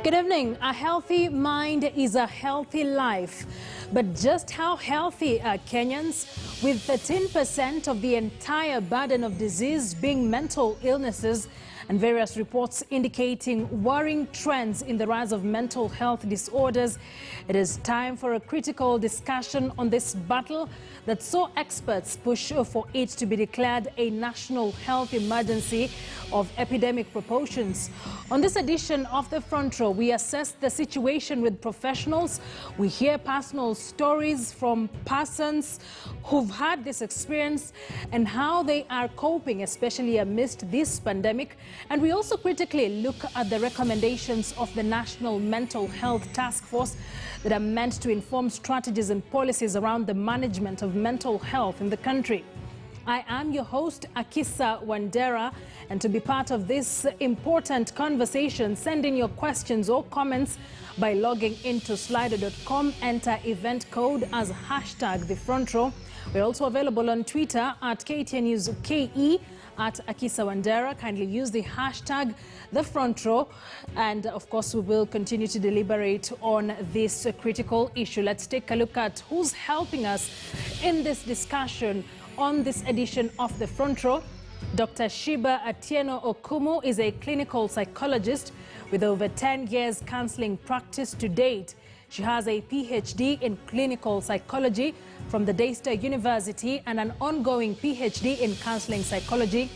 Good evening. A healthy mind is a healthy life. But just how healthy are Kenyans, with 13% of the entire burden of disease being mental illnesses and various reports indicating worrying trends in the rise of mental health disorders? It is time for a critical discussion on this battle that saw experts push for it to be declared a national health emergency of epidemic proportions. On this edition of the Front Row, we assess the situation with professionals. We hear personal stories from persons who've had this experience and how they are coping, especially amidst this pandemic. And we also critically look at the recommendations of the National Mental Health Task Force that are meant to inform strategies and policies around the management of mental health in the country. I am your host, Akisa Wandera, and to be part of this important conversation, send in your questions or comments by logging into slido.com, enter event code as #TheFrontRow. We're also available on Twitter at KTNNewsKE, at Akisa Wandera. Kindly use the hashtag #TheFrontRow, and of course we will continue to deliberate on this critical issue. Let's take a look at who's helping us in this discussion on this edition of the Front Row. Dr. Shiba Atieno Okumu is a clinical psychologist with over 10 years counseling practice to date. She has a PhD in clinical psychology from the Daystar University and an ongoing PhD in counseling psychology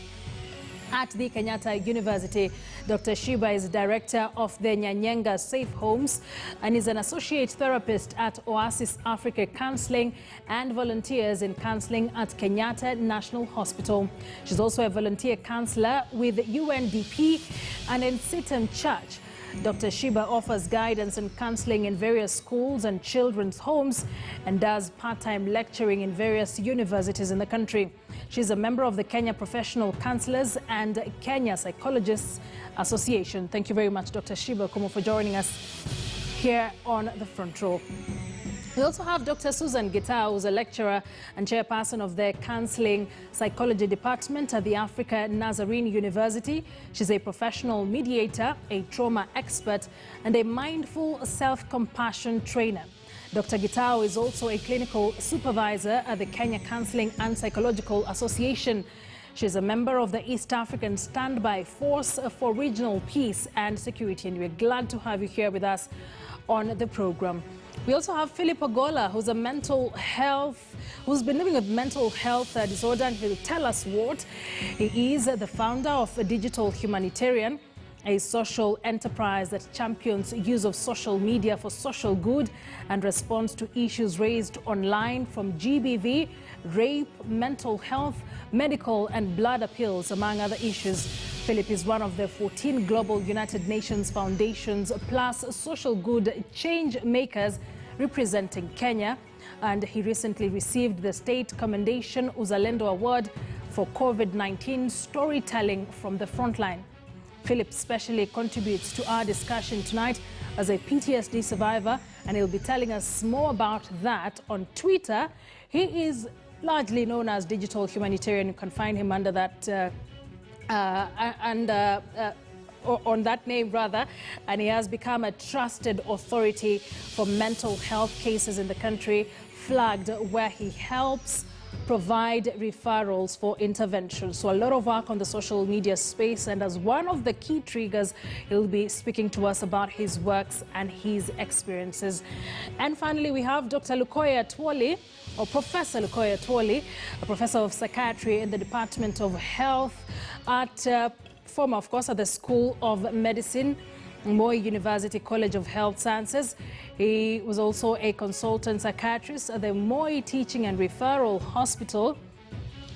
at the Kenyatta University. Dr. Shiba is director of the Nyanyenga Safe Homes and is an associate therapist at Oasis Africa Counseling and volunteers in counseling at Kenyatta National Hospital. She's also a volunteer counselor with UNDP and Untitled Chapter. Dr. Shiba offers guidance and counseling in various schools and children's homes and does part-time lecturing in various universities in the country. She's a member of the Kenya Professional Counselors and Kenya Psychologists Association. Thank you very much, Dr. Shiba Okumu, for joining us here on the Front Row. We also have Dr. Susan Gitau, who's a lecturer and chairperson of the Counseling Psychology Department at the Africa Nazarene University. She's a professional mediator, a trauma expert, and a mindful self-compassion trainer. Dr. Gitau is also a clinical supervisor at the Kenya Counseling and Psychological Association. She's a member of the East African Standby Force for Regional Peace and Security, and we're glad to have you here with us on the program. We also have Philip Ogola, who's who's been living with mental health disorder, and he'll tell us what. He is the founder of a Digital Humanitarian, a social enterprise that champions use of social media for social good and responds to issues raised online, from GBV, rape, mental health, medical and blood appeals, among other issues. Philip is one of the 14 global United Nations foundations plus social good change makers representing Kenya, and he recently received the State Commendation Uzalendo Award for COVID-19 storytelling from the frontline. Philip specially contributes to our discussion tonight as a PTSD survivor, and he'll be telling us more about that on Twitter. He is largely known as Digital Humanitarian. You can find him under that on that name rather, and he has become a trusted authority for mental health cases in the country, flagged where he helps provide referrals for intervention. So a lot of work on the social media space, and as one of the key triggers, he'll be speaking to us about his works and his experiences. And finally, we have Dr. Lukoya Tolle, or Professor Lukoya Tolle, a professor of psychiatry in the Department of Health at former, of course, at the School of Medicine, Moi University College of Health Sciences. He was also a consultant psychiatrist at the Moi Teaching and Referral Hospital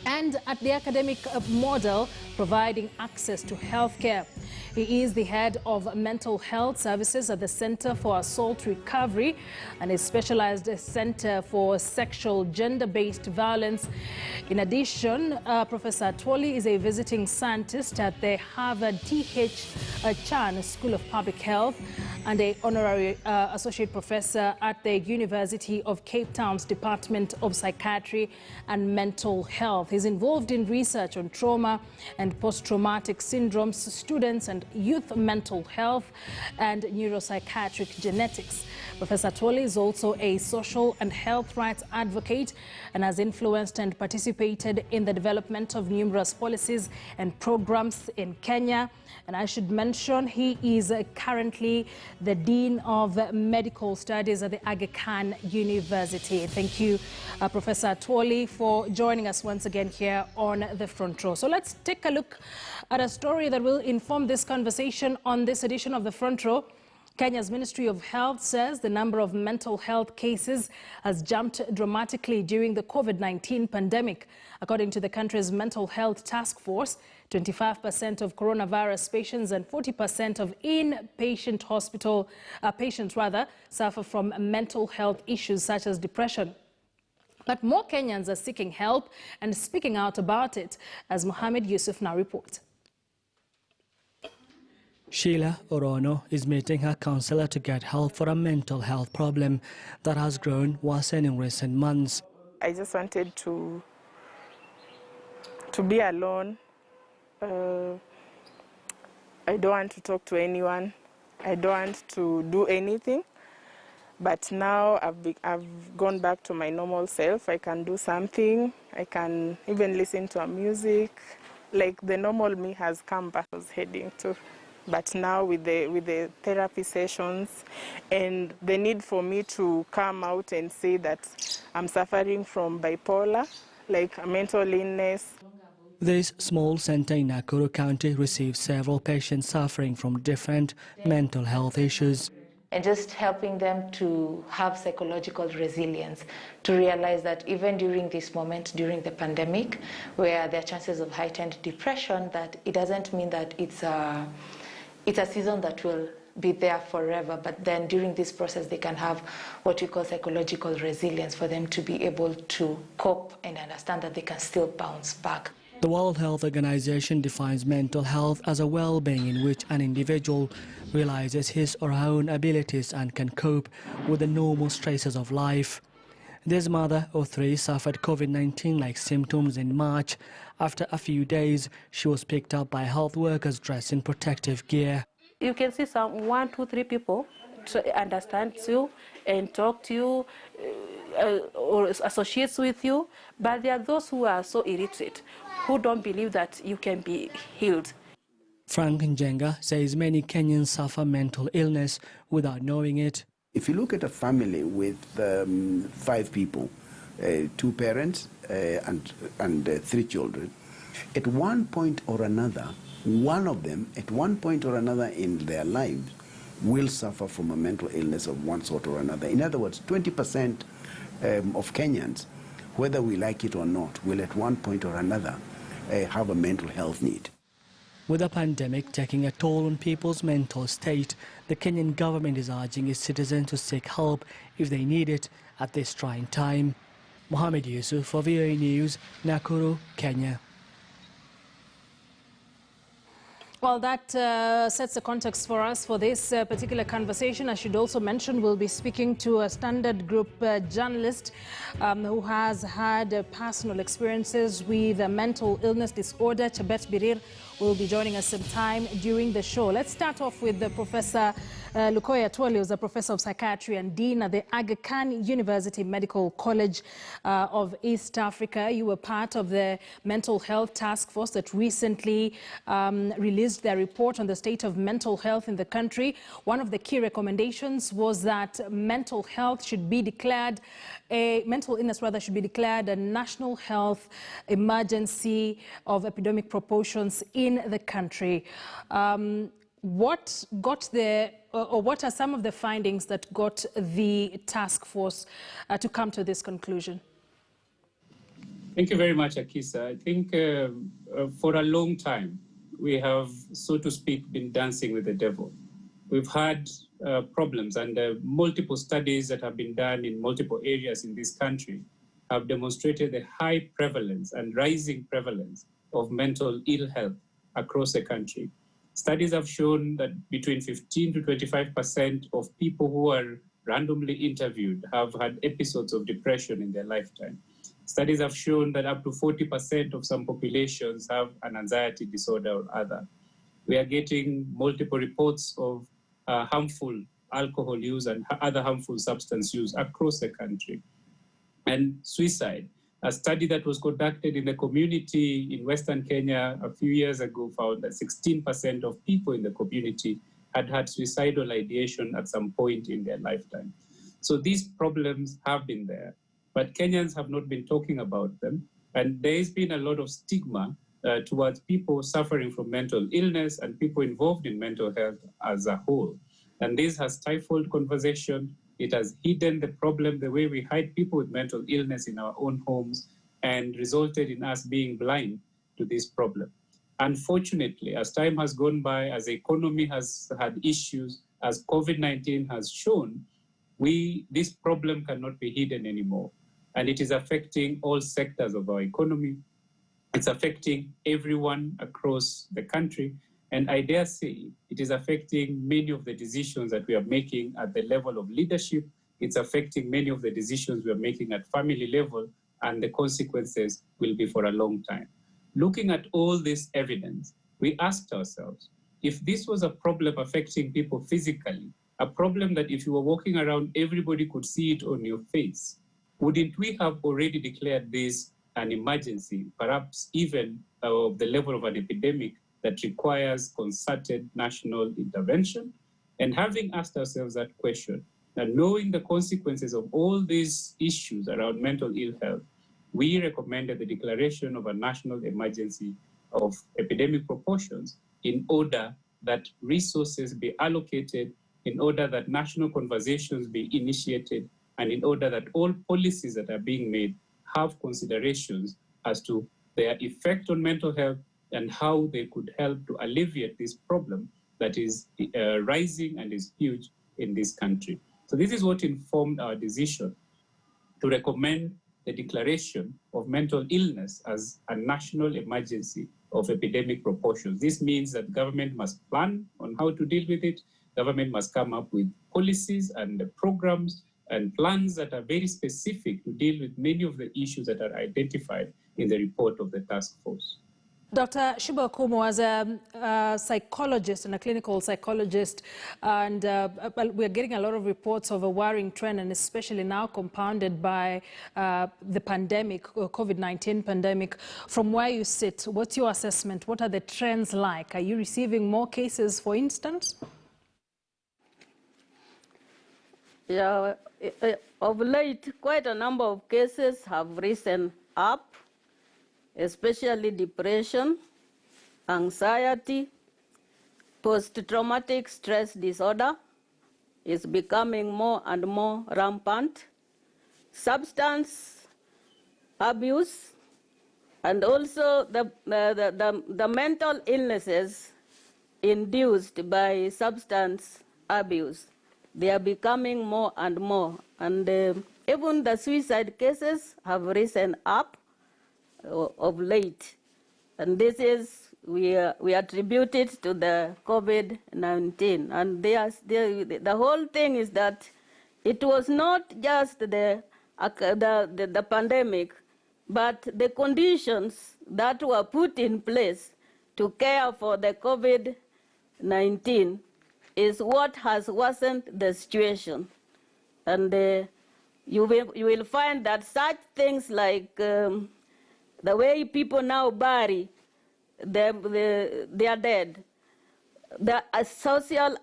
and at the academic model providing access to healthcare. He is the head of mental health services at the Center for Assault Recovery and a specialized center for sexual gender-based violence. In addition, Professor Tolle is a visiting scientist at the Harvard T.H. Chan School of Public Health and an honorary associate professor at the University of Cape Town's Department of Psychiatry and Mental Health. He's involved in research on trauma and post-traumatic syndromes, students and youth mental health, and neuropsychiatric genetics. Professor Tolle is also a social and health rights advocate and has influenced and participated in the development of numerous policies and programs in Kenya. And I should mention he is currently the Dean of Medical Studies at the Aga Khan University. Thank you, Professor Tolle, for joining us once again here on the Front Row. So let's take a look at a story that will inform this conversation on this edition of the Front Row. Kenya's Ministry of Health says the number of mental health cases has jumped dramatically during the COVID-19 pandemic. According to the country's mental health task force, 25% of coronavirus patients and 40% of inpatient hospital patients suffer from mental health issues such as depression. But more Kenyans are seeking help and speaking out about it, as Mohammed Yusuf now reports. Sheila Orono is meeting her counselor to get help for a mental health problem that has grown worsen in recent months. I just wanted to be alone. I don't want to talk to anyone. I don't want to do anything. But now I've gone back to my normal self. I can do something. I can even listen to music. Like the normal me has come back. I was heading to. But now with the therapy sessions and the need for me to come out and say that I'm suffering from bipolar, like a mental illness. This small center in Nakuru County receives several patients suffering from different mental health issues. And just helping them to have psychological resilience, to realize that even during this moment, during the pandemic, where there are chances of heightened depression, that it doesn't mean that it's a season that will be there forever, but then during this process they can have what we call psychological resilience for them to be able to cope and understand that they can still bounce back. The World Health Organization defines mental health as a well-being in which an individual realizes his or her own abilities and can cope with the normal stresses of life. This mother of three suffered COVID-19-like symptoms in March. After a few days, she was picked up by health workers dressed in protective gear. You can see some 1, 2, 3 people understand you and talk to you or associates with you, but there are those who are so illiterate, who don't believe that you can be healed. Frank Njenga says many Kenyans suffer mental illness without knowing it. If you look at a family with 5 people, 2 parents and 3 children, at one point or another, one of them, at one point or another in their lives, will suffer from a mental illness of one sort or another. In other words, 20% of Kenyans, whether we like it or not, will at one point or another have a mental health need. With the pandemic taking a toll on people's mental state, the Kenyan government is urging its citizens to seek help if they need it at this trying time. Mohammed Yusuf for VOA News, Nakuru, Kenya. Well, that sets the context for us for this particular conversation. I should also mention we'll be speaking to a Standard Group journalist who has had personal experiences with a mental illness disorder. Chabet Birir will be joining us sometime during the show. Let's start off with the Professor Lukoya Tolle, who's a professor of psychiatry and dean at the Aga Khan University Medical College of East Africa. You were part of the mental health task force that recently released their report on the state of mental health in the country. One of the key recommendations was that mental illness should be declared a national health emergency of epidemic proportions in the country. What are some of the findings that got the task force to come to this conclusion? Thank you very much, Akisa. I think for a long time, we have, so to speak, been dancing with the devil. We've had problems, and multiple studies that have been done in multiple areas in this country have demonstrated the high prevalence and rising prevalence of mental ill health across the country. Studies have shown that between 15 to 25% of people who are randomly interviewed have had episodes of depression in their lifetime. Studies have shown that up to 40% of some populations have an anxiety disorder or other. We are getting multiple reports of harmful alcohol use and other harmful substance use across the country. And suicide. A study that was conducted in the community in Western Kenya a few years ago found that 16% of people in the community had had suicidal ideation at some point in their lifetime. So these problems have been there, but Kenyans have not been talking about them. And there's been a lot of stigma towards people suffering from mental illness and people involved in mental health as a whole. And this has stifled conversation. It has hidden the problem the way we hide people with mental illness in our own homes and resulted in us being blind to this problem. Unfortunately, as time has gone by, as the economy has had issues, as COVID-19 has shown, this problem cannot be hidden anymore. And it is affecting all sectors of our economy. It's affecting everyone across the country. And I dare say it is affecting many of the decisions that we are making at the level of leadership. It's affecting many of the decisions we are making at family level, and the consequences will be for a long time. Looking at all this evidence, we asked ourselves, if this was a problem affecting people physically, a problem that if you were walking around, everybody could see it on your face, wouldn't we have already declared this an emergency, perhaps even of the level of an epidemic that requires concerted national intervention? And having asked ourselves that question, and knowing the consequences of all these issues around mental ill health, we recommended the declaration of a national emergency of epidemic proportions in order that resources be allocated, in order that national conversations be initiated, and in order that all policies that are being made have considerations as to their effect on mental health and how they could help to alleviate this problem that is rising and is huge in this country. So this is what informed our decision to recommend the declaration of mental illness as a national emergency of epidemic proportions. This means that government must plan on how to deal with it. Government must come up with policies and programs and plans that are very specific to deal with many of the issues that are identified in the report of the task force. Dr. Shiba Kumo, as a psychologist and a clinical psychologist, and we're getting a lot of reports of a worrying trend, and especially now compounded by the pandemic, COVID-19 pandemic. From where you sit, what's your assessment? What are the trends like? Are you receiving more cases, for instance? Yeah, of late, quite a number of cases have risen up, especially depression, anxiety, post-traumatic stress disorder is becoming more and more rampant, substance abuse, and also the mental illnesses induced by substance abuse. They are becoming more and more, and even the suicide cases have risen up of late, and this is we attribute it to the COVID-19, and the whole thing is that it was not just the pandemic, but the conditions that were put in place to care for the COVID-19 is what has worsened the situation, and you will find that such things like the way people now bury their dead, the social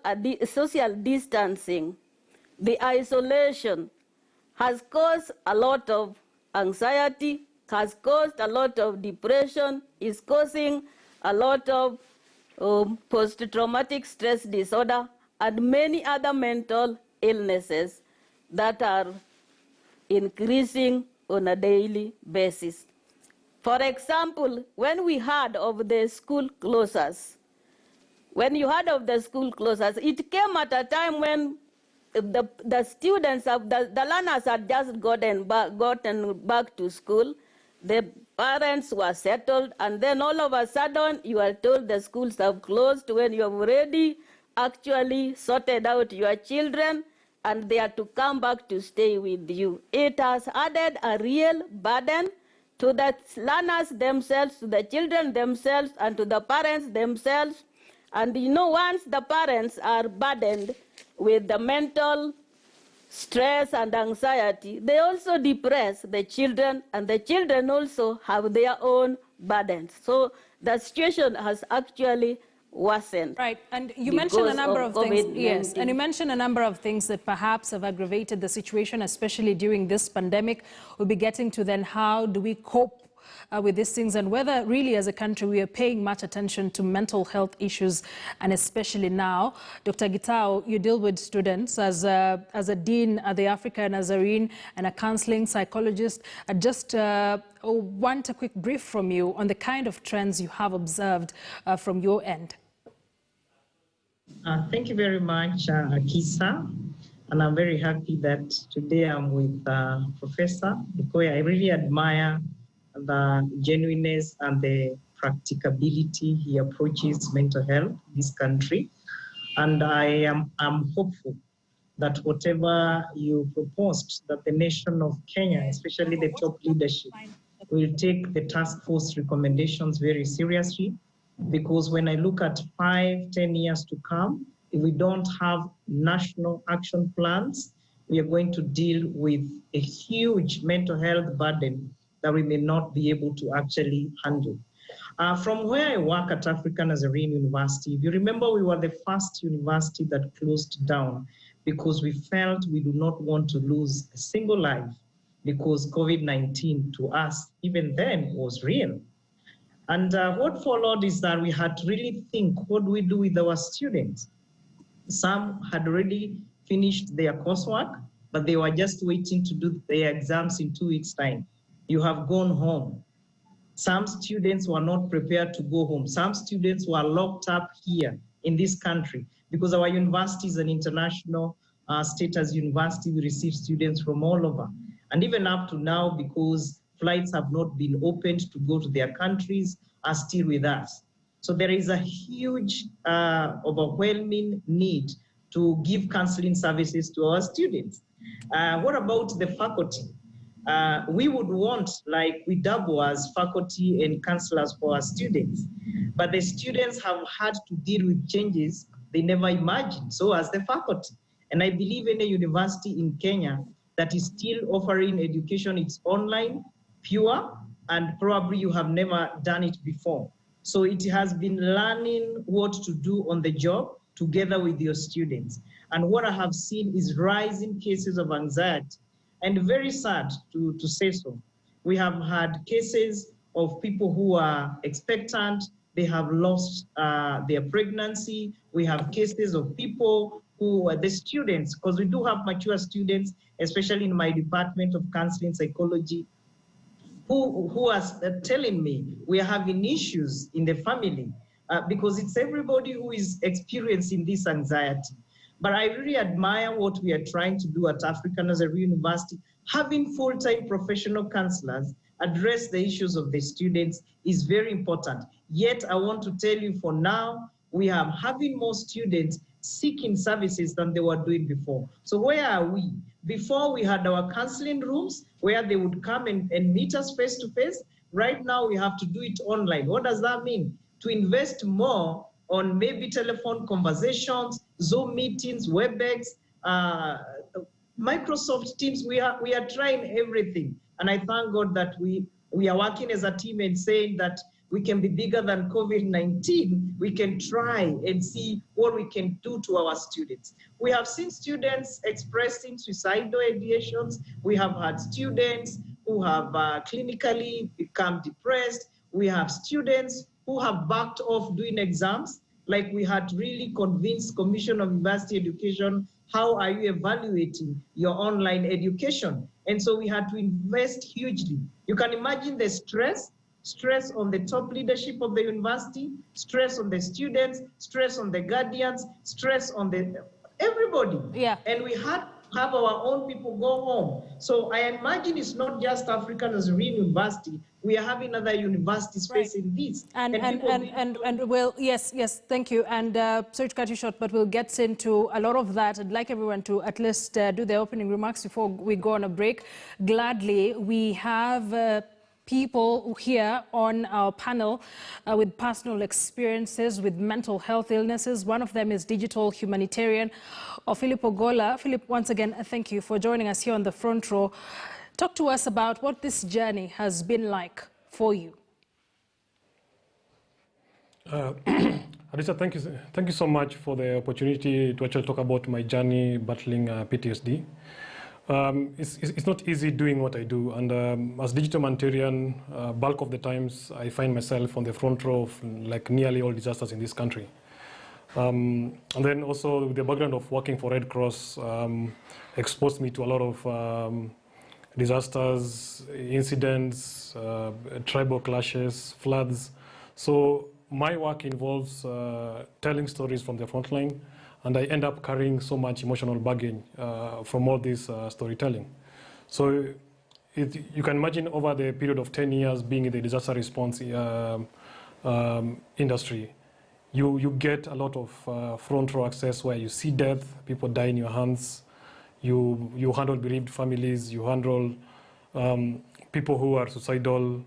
distancing, the isolation has caused a lot of anxiety, has caused a lot of depression, is causing a lot of post-traumatic stress disorder, and many other mental illnesses that are increasing on a daily basis. For example, when we heard of the school closures, it came at a time when the students, the learners had just gotten back to school. The parents were settled, and then all of a sudden you are told the schools have closed when you have already actually sorted out your children and they are to come back to stay with you. It has added a real burden to the learners themselves, to the children themselves, and to the parents themselves. And once the parents are burdened with the mental stress and anxiety, they also depress the children, and the children also have their own burdens. So the situation has actually worsened. Right, and you mentioned a number of things. Yes, and you mentioned a number of things that perhaps have aggravated the situation, especially during this pandemic. We'll be getting to then how do we cope with these things, and whether really as a country we are paying much attention to mental health issues, and especially now. Dr. Gitao, you deal with students as a dean at the Africa Nazarene and a counseling psychologist. I just want a quick brief from you on the kind of trends you have observed from your end. Thank you very much, Akisa. And I'm very happy that today I'm with Professor Lukoya. I really admire the genuineness and the practicability he approaches mental health in this country. And I'm hopeful that whatever you proposed, that the nation of Kenya, especially the top leadership, will take the task force recommendations very seriously. Because when I look at 5-10 years to come, if we don't have national action plans, we are going to deal with a huge mental health burden that we may not be able to actually handle. From where I work at Africa Nazarene University, if you remember, we were the first university that closed down because we felt we do not want to lose a single life, because COVID-19 to us, even then, was real. And what followed is that we had to really think, what do we do with our students? Some had already finished their coursework, but they were just waiting to do their exams in 2 weeks' time. You have gone home. Some students were not prepared to go home. Some students were locked up here in this country because our university is an international status university. We receive students from all over. And even up to now, because flights have not been opened to go to their countries, are still with us. So there is a huge, overwhelming need to give counseling services to our students. What about the faculty? We would want, like we double as faculty and counselors for our students, but the students have had to deal with changes they never imagined, so as the faculty. And I believe any university in Kenya that is still offering education, it's online, pure, and probably you have never done it before. So it has been learning what to do on the job together with your students. And what I have seen is rising cases of anxiety. And very sad to say so. We have had cases of people who are expectant, they have lost their pregnancy. We have cases of people who are the students, because we do have mature students, especially in my department of counseling psychology, who are telling me we are having issues in the family because it's everybody who is experiencing this anxiety. But I really admire what we are trying to do at Africa Nazarene University. Having full-time professional counselors address the issues of the students is very important. Yet I want to tell you, for now, we are having more students seeking services than they were doing before. So where are we? Before, we had our counseling rooms where they would come and meet us face-to-face. Right now, we have to do it online. What does that mean? To invest more on maybe telephone conversations, Zoom meetings, WebEx, Microsoft Teams. We are trying everything. And I thank God that we are working as a team and saying that we can be bigger than COVID-19. We can try and see what we can do to our students. We have seen students expressing suicidal ideations. We have had students who have clinically become depressed. We have students who have backed off doing exams. Like we had really convinced Commission of University Education, how are you evaluating your online education? And so we had to invest hugely. You can imagine the stress on the top leadership of the university, stress on the students, stress on the guardians, stress on everybody. Yeah. And we had to have our own people go home. So I imagine it's not just Africa Nazarene University. We are having other universities facing this. And well, yes, thank you. And sorry to cut you short, but we'll get into a lot of that. I'd like everyone to at least do their opening remarks before we go on a break. Gladly, we have people here on our panel with personal experiences with mental health illnesses. One of them is digital humanitarian Philip Ogola. Philip, once again, thank you for joining us here on the Front Row. Talk to us about what this journey has been like for you. Adisa, thank you so much for the opportunity to actually talk about my journey battling PTSD. It's not easy doing what I do, and as digital humanitarian, bulk of the times I find myself on the front row of like nearly all disasters in this country. And then also with the background of working for Red Cross exposed me to a lot of disasters, incidents, tribal clashes, floods. So my work involves telling stories from the front line, and I end up carrying so much emotional baggage from all this storytelling. So you can imagine over the period of 10 years being in the disaster response industry, you get a lot of front row access where you see death, people die in your hands, you handle bereaved families, you handle people who are suicidal,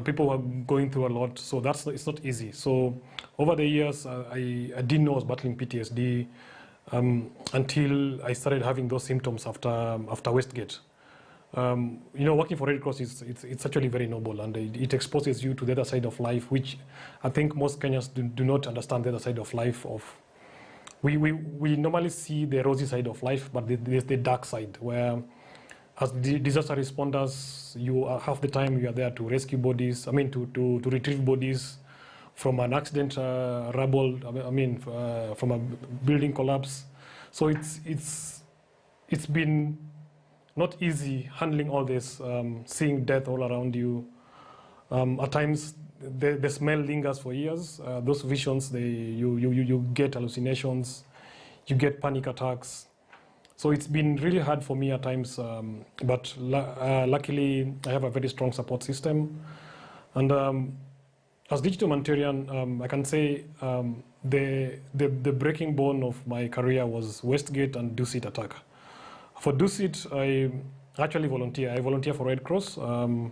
people who are going through a lot, so it's not easy. So over the years, I didn't know I was battling PTSD until I started having those symptoms after Westgate. Working for Red Cross it's actually very noble, and it exposes you to the other side of life, which I think most Kenyans do not understand the other side of life. We normally see the rosy side of life, but there's the dark side where, as disaster responders, half the time you are there to rescue bodies. To retrieve bodies from an accident, rubble. From a building collapse. So it's been not easy handling all this, seeing death all around you. At times, the smell lingers for years. Those visions, you get hallucinations, you get panic attacks. So it's been really hard for me at times, but luckily I have a very strong support system. And as digital humanitarian, I can say the breaking bone of my career was Westgate and Dusit attack. For Dusit, I actually volunteer. I volunteer for Red Cross. And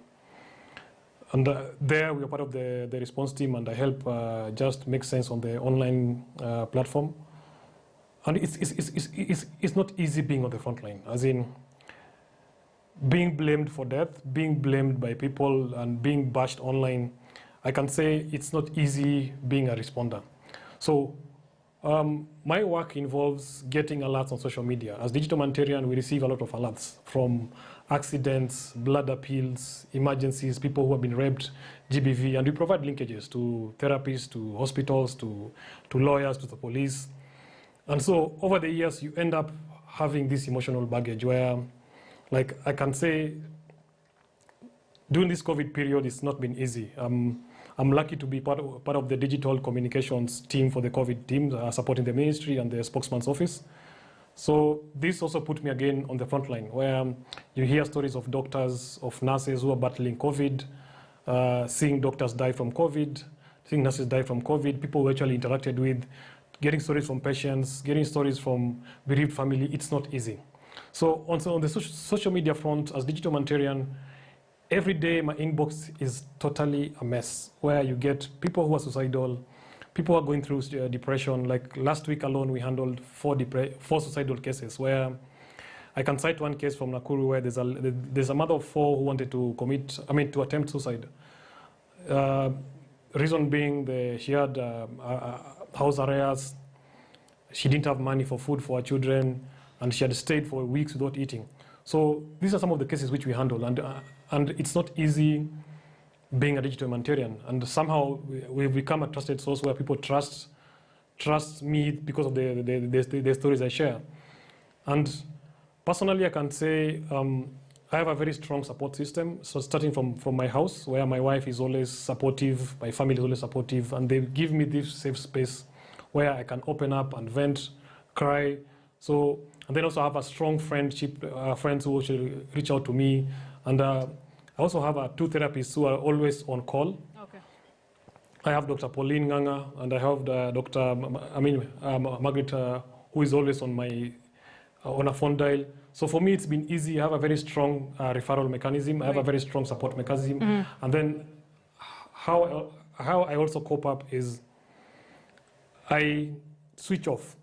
there we are part of the response team, and I help just make sense on the online platform. And it's not easy being on the front line, as in being blamed for death, being blamed by people, and being bashed online. I can say it's not easy being a responder. So my work involves getting alerts on social media. As digital humanitarian, we receive a lot of alerts from accidents, blood appeals, emergencies, people who have been raped, GBV, and we provide linkages to therapists, to hospitals, to lawyers, to the police. And so over the years, you end up having this emotional baggage where, like I can say, during this COVID period, it's not been easy. I'm lucky to be part of the digital communications team for the COVID team, supporting the ministry and the spokesman's office. So this also put me again on the front line, where you hear stories of doctors, of nurses who are battling COVID, seeing doctors die from COVID, seeing nurses die from COVID, people who actually interacted with, getting stories from patients, getting stories from bereaved family. It's not easy. So on the social media front, as digital humanitarian, every day my inbox is totally a mess, where you get people who are suicidal, people who are going through depression. Like last week alone, we handled four suicidal cases, where I can cite one case from Nakuru where there's a mother of four who wanted to attempt suicide. Reason being she had house arrears, she didn't have money for food for her children, and she had stayed for weeks without eating. So these are some of the cases which we handle, and it's not easy being a digital humanitarian. And somehow we've become a trusted source where people trust me because of the stories I share. And personally, I can say I have a very strong support system. So starting from my house, where my wife is always supportive, my family is always supportive, and they give me this safe space where I can open up and vent, cry. So, and then also have a strong friendship, friends who actually reach out to me. And I also have two therapists who are always on call. Okay. I have Dr. Pauline Nganga, and I have Dr. Margaret, who is always on my on a phone dial. So for me, it's been easy. I have a very strong referral mechanism. I have a very strong support mechanism. And then how I also cope up is I switch off.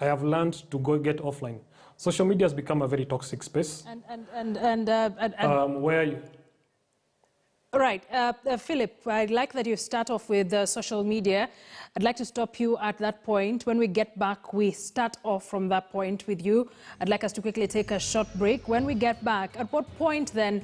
I have learned to go get offline. Social media has become a very toxic space. Where you... Right. Philip, I'd like that you start off with social media. I'd like to stop you at that point. When we get back, we start off from that point with you. I'd like us to quickly take a short break. When we get back, at what point then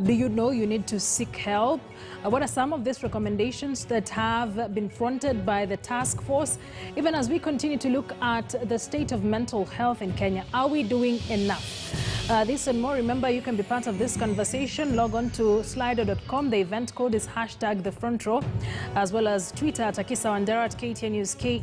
do you know you need to seek help? What are some of these recommendations that have been fronted by the task force? Even as we continue to look at the state of mental health in Kenya, are we doing enough? This and more. Remember, you can be part of this conversation. Log on to slido.com. The event code is #TheFrontRow, as well as Twitter at Akisa Wandera at KTN News K.